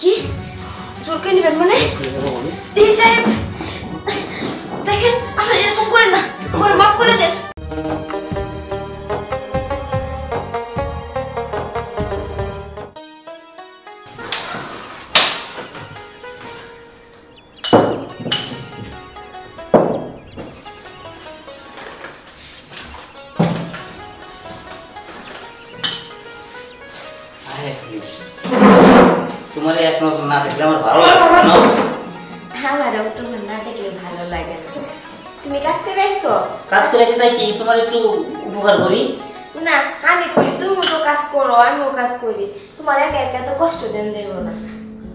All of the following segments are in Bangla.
কি জোর করে নেবেন মানে? দিদি সাহেব দেখেন আমার এরকম করেন না, আমার মাফ করে দেন। তোমার এক নজর না দেখলে আমার ভালো লাগে না। আমারও তোমার না দেখলে ভালো লাগে না। তুমি কাজ করে আইছো? কাজ করে আইছি তাই কি তোমার একটু উপকার করি? না আমি করি, তুমি তো কাজ করো আমিও কাজ করি, তোমার একা একা তো কষ্ট দেন যাইবো না।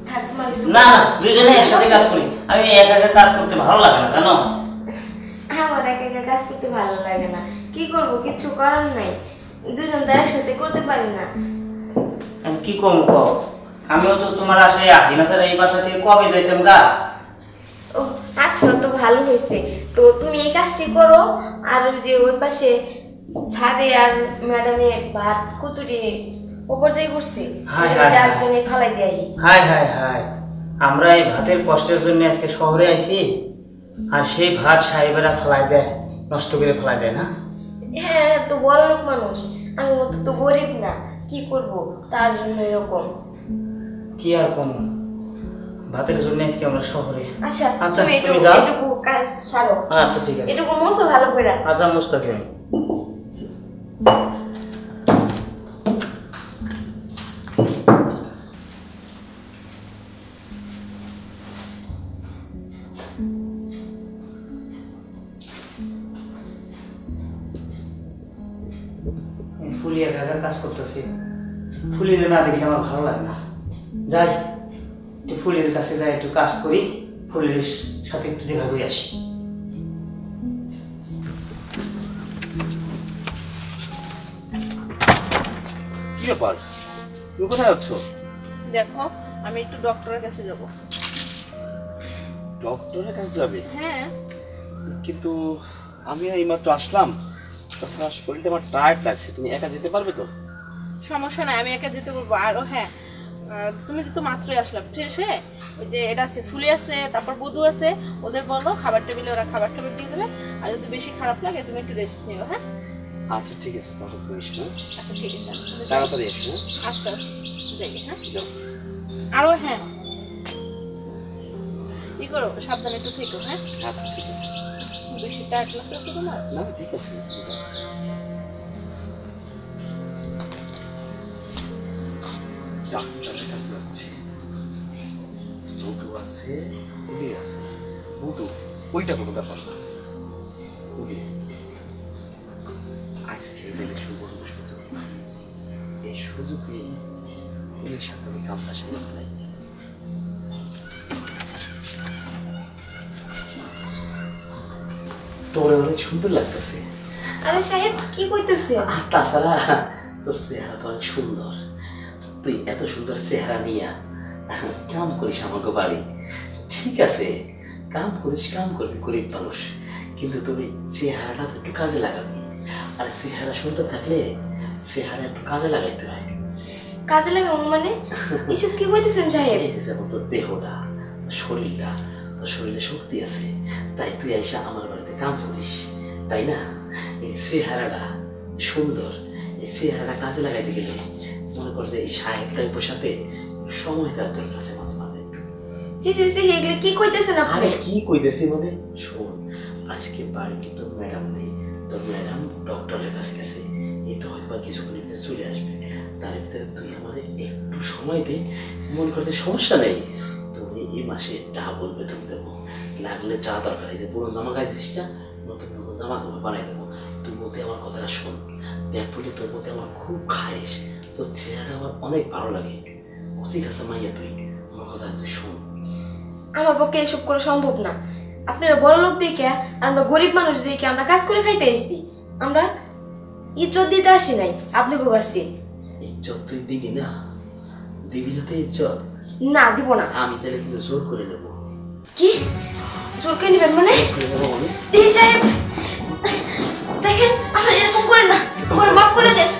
থাক তোমার কিছু না না দুইজনে একসাথে কাজ করি। আমি একা একা কাজ করতে ভালো লাগে না জানো? আমার একা একা কাজ করতে ভালো লাগে না, কি করব কিছু করার নাই, দুজন তো একসাথে করতে পারি না। আমি কি করবো কও? আমিও তো তোমার আশায় আসি না স্যার, এই বাসা থেকে কবে যাইতাম গা। ও আচ্ছা তো ভালো হয়েছে, তো তুমি এই কাজটি করো। আর ওই যে ওই পাশে ছাদে আর ম্যাডামে ভাত কুতুরি উপর যাই করছে, ডাস্টবিনে ফালাই দেয়। হাই হাই হাই, আমরা এই ভাতের কষ্টের জন্য আজকে শহরে আইছি, আর সেই ভাত সাহেবেরা ফেলাই দেয়, নষ্ট করে ফেলাই দেয় না? হ্যাঁ তো বড় লোক মানুষ, আমি তো গরিব না, কি করব তার জন্য এরকম। কি আর কম, ভাতের জন্য আজকে আমরা শহরে। আচ্ছা আচ্ছা তুমি যাও, এটুকু কাজ ছাড়ো। আচ্ছা ঠিক আছে, এটুকু মোছো ভালো করে। আচ্ছা মুস্তাছি আমি। ফুলিয়া কাকা কাজ করতেছি, ফুলির না দেখলে আমার ভালো লাগে না। যাই একটু ফুলির কাছে যাই, একটু কাজ করি, ফুলির সাথে একটু দেখা করে আসি। কি ব্যাপার, তুমি কোথায় যাচ্ছ? দেখো আমি একটু ডক্টরের কাছে যাব। ডক্টরের কাছে যাবে? হ্যাঁ কিন্তু আমি এইমাত্র আসলাম, তাছাড়া শরীরটা আমার টায়ার্ড লাগছে, তুমি একা যেতে পারবে তো? সমস্যা নাই, আমি একা যেতে পারবো। আর হ্যাঁ তুমি তো মাত্রই আসলাম, ফ্রেশ হয়ে ওই যে এটা আছে ফুলি আছে, তারপর বধু আছে, ওদের বলো খাবার টেবিলে ওরা খাবার টেবিল দিয়ে দেবে। আর যদি বেশি খারাপ লাগে তুমি একটু রেস্ট নিও। হ্যাঁ আচ্ছা ঠিক আছে, তাহলে তুমি এসো। আচ্ছা ঠিক আছে, তাড়াতাড়ি এসো। আচ্ছা যাই। হ্যাঁ যাও। আরো হ্যাঁ কি করো, সাবধানে একটু থেকো। হ্যাঁ আচ্ছা ঠিক আছে। বেশি টায়ার্ড লাগতেছে তোমার? না ঠিক আছে। ডাক্তারের কাছে যাচ্ছি, বধূ আছে, ফুলি আছে। বধূ ওইটা কোনো ব্যাপার না, ফুলি আজকে দিলে সুবর্ণ সুযোগ, এই সুযোগে ফুলির সাথে আমি কামটা সেরে ফেলাই। তোরে অনেক সুন্দর লাগতেছে। আরে সাহেব কি কইতেছে? আর তাছাড়া তোর চেহারা তো অনেক সুন্দর, তুই এত সুন্দর চেহারা নিয়ে কাম করিস আমাকে বাড়ি, ঠিক আছে কাম করিস, কাম করবি, গরিব মানুষ, কিন্তু তুমি চেহারাটা তো একটু কাজে লাগাবি। আর চেহারা সুন্দর থাকলে চেহারা একটু কাজে লাগাইতে হয়। কাজে লাগাবো মানে? এসব কি কইতেছেন সাহেব? এই যে যেমন তোর দেহটা, তোর শরীরটা, তোর শরীরে শক্তি আছে, তাই তুই এসে আমার বাড়িতে কাম করিস, তাই না? এই চেহারাটা সুন্দর, এই চেহারাটা কাজে লাগাইতে গেলে মনে কর যে এই সাহেব টাইপের সাথে সময় দেওয়ার দরকার আছে মাঝে মাঝে। এগুলো কি কইতেছেন আপনি? আরে কি কইতেছি মানে শোন, আজকে বাড়িতে তোর ম্যাডাম নেই, তোর ম্যাডাম ডক্টরের কাছে গেছে, এই তো হয়তো বা কিছুক্ষণের ভিতরে চলে আসবে, তার ভিতরে তুই আমার একটু সময় দে, মনে করতে সমস্যা নেই, তুমি এই মাসে ডাবল বেতন দেবো, লাগলে যা দরকার, এই যে পুরো জামা গাইছিস না, নতুন নতুন জামা কাপড় বানাই দেবো, তুই মধ্যে আমার কথাটা শোন, দেখ বলে তোর মধ্যে আমার খুব খাইস, তোর চেহারা আমার অনেক ভালো লাগে, ঠিক আছে মাইয়া তুই আমার কথা তুই শোন। আমার পক্ষে এসব করা সম্ভব না, আপনারা বড় লোক দেখে আমরা গরিব মানুষ দেখে আমরা কাজ করে খাইতে আসছি, আমরা ইজ্জত দিতে আসি নাই আপনাকে কাছে। ইজ্জত তুই দিবি না? দিবি না তো ইজ্জত? না দিব না। আমি তাহলে কিন্তু জোর করে নেবো। কি জোর করে নেবেন মানে? দিদি সাহেব দেখেন আমার এরকম করেন না, আমার মাফ করে দেন।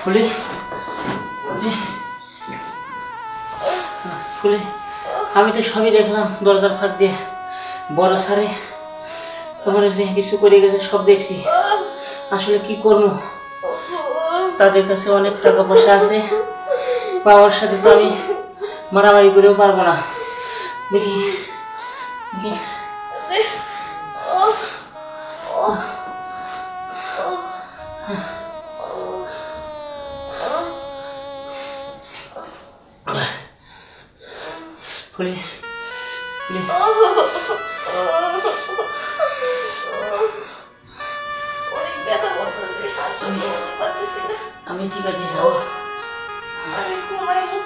ফুলি ফুলি, আমি তো সবই দেখলাম দরজার ফাঁক দিয়ে। বড় সারে তোমার যে কিছু করে গেছে সব দেখছি। আসলে কি করবো, তাদের কাছে অনেক টাকা পয়সা আছে, বাবার সাথে তো আমি মারামারি করেও পারবো না। দেখি দেখি ফুলি ফুলি, অনেক ব্যথা করতেছে, আসলে বলতে পারতেছি না। আমি ঠিক আছে, যাও। আমি ঘুমাইবো।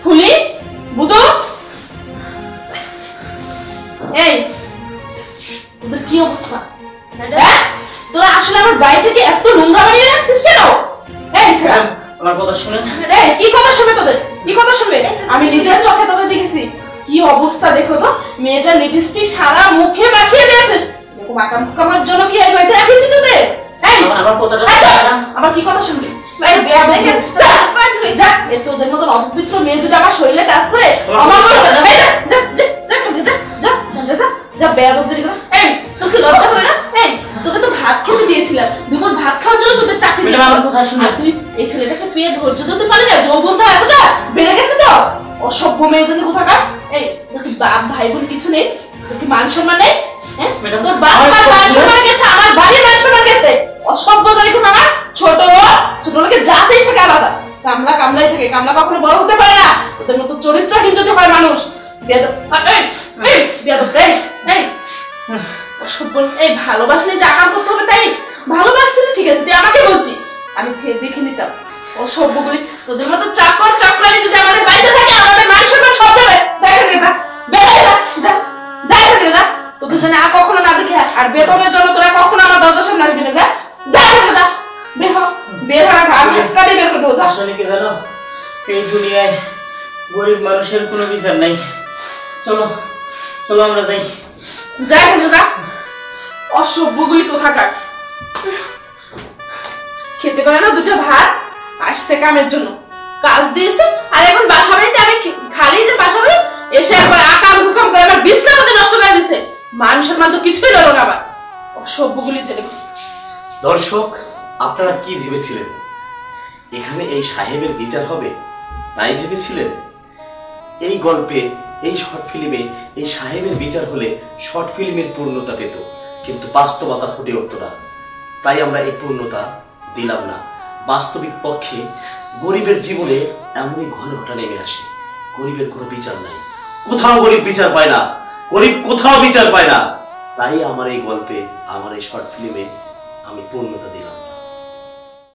ফুলি, বুদু, এই তোদের কি অবস্থা? হ্যাঁ, তোরা আসলে আমার বাড়িটাকে এত নোংরা বানিয়ে রাখছিস কেন? এই ছেড়া, আমার কথা শুনেন। এই কি কথা শুনবে তোদের? কি কথা শুনবে? আমি নিজের চোখে তোদের দেখেছি কি অবস্থা। দেখো তো, মেয়েটা লিপস্টিক সারা মুখে মাখিয়ে দিয়েছিস। দেখো মাকাম কামার জন্য কি এই বাড়িতে রাখিস তোদের? এই আমার কথাটা আবার কি কথা শুনবি? এই বেয়া দেখেন, যা এ তোদের মতন অপবিত্র মেয়ে যদি আমার শরীরে টাচ করে আমার যা যা যা যা যা যা যা বেয়া দরজারি করে। এই তোকে লজ্জা করে না? এই তোকে তো ভাত খেতে দিয়েছিলাম, দুপুর ভাত খাওয়ার জন্য তোদের চাকরি দিয়েছিলাম। আমার কথা শুনে তুই এই ছেলেটাকে পেয়ে ধৈর্য ধরতে পারলি না? যৌবনটা এতটা বেড়ে গেছে তো, অসভ্য মেয়ে জন্য কোথাকার। এই তোর কি বাপ ভাই বোন কিছু নেই? তোর কি মান সম্মান নেই? হ্যাঁ, তোর বাপ মান সম্মান গেছে, আমার বাড়ির মান সম্মান গেছে। অসভ্য জানি কোথাকার। ছোট ছোট লোকে জাতেই থাকে আলাদা, কামলা কামলাই থাকে, কামলা কখনো বড় হতে পারে না। ওদের মতো চরিত্রহীন যদি হয় মানুষ। এই ভালোবাসলে যে আকাম করতে হবে তাই? ভালোবাসছিলে ঠিক আছে, তুই আমাকে বলতি, আমি দেখে নিতাম। অসভ্যগুলি তোদের মতো চাকর চাকরানি যদি আমাদের বাড়িতে থাকে, আমাদের মান সম্মান সব যাবে। যাই থাকে না, বেড়াই না, যা যাই থাকে না। তোদের জন্য আর কখনো না দেখে, আর বেতনের জন্য তোরা কখনো আমার দরজার সামনে আসবি না। যা যাই থাকে না, বের হ, বের হওয়া ঘাম কাটে বের করে দেবো। আসলে কি জানো, এই দুনিয়ায় গরিব মানুষের কোনো বিচার নাই। চলো চলো আমরা যাই। যাই থাকে যা, অসভ্যগুলি কোথাকার। খেতে পারে না দুটো ভাত, আসছে কামের জন্য, কাজ দিয়েছে। আর এখন বাসা বাড়িতে আমি খালি যে বাসা বাড়ি এসে একবার আকাম কুকাম করে আমার বিশ্রামতে নষ্ট করে দিছে। মান সম্মান তো কিছুই রইল না আবার। অসভ্যগুলি ছেলে। দর্শক, আপনারা কি ভেবেছিলেন এখানে এই সাহেবের বিচার হবে? তাই ভেবেছিলেন? এই গল্পে, এই শর্ট ফিল্মে এই সাহেবের বিচার হলে শর্ট ফিল্মের পূর্ণতা পেত, কিন্তু বাস্তবতা ফুটে উঠত না। তাই আমরা এই পূর্ণতা দিলাম না। বাস্তবিক পক্ষে গরিবের জীবনে এমনই ঘটনা নেমে আসে, গরিবের কোনো বিচার নাই, কোথাও গরিব বিচার পায় না, গরিব কোথাও বিচার পায় না। তাই আমার এই গল্পে, আমার এই শর্ট ফিল্মে আমি পূর্ণতা দিলাম।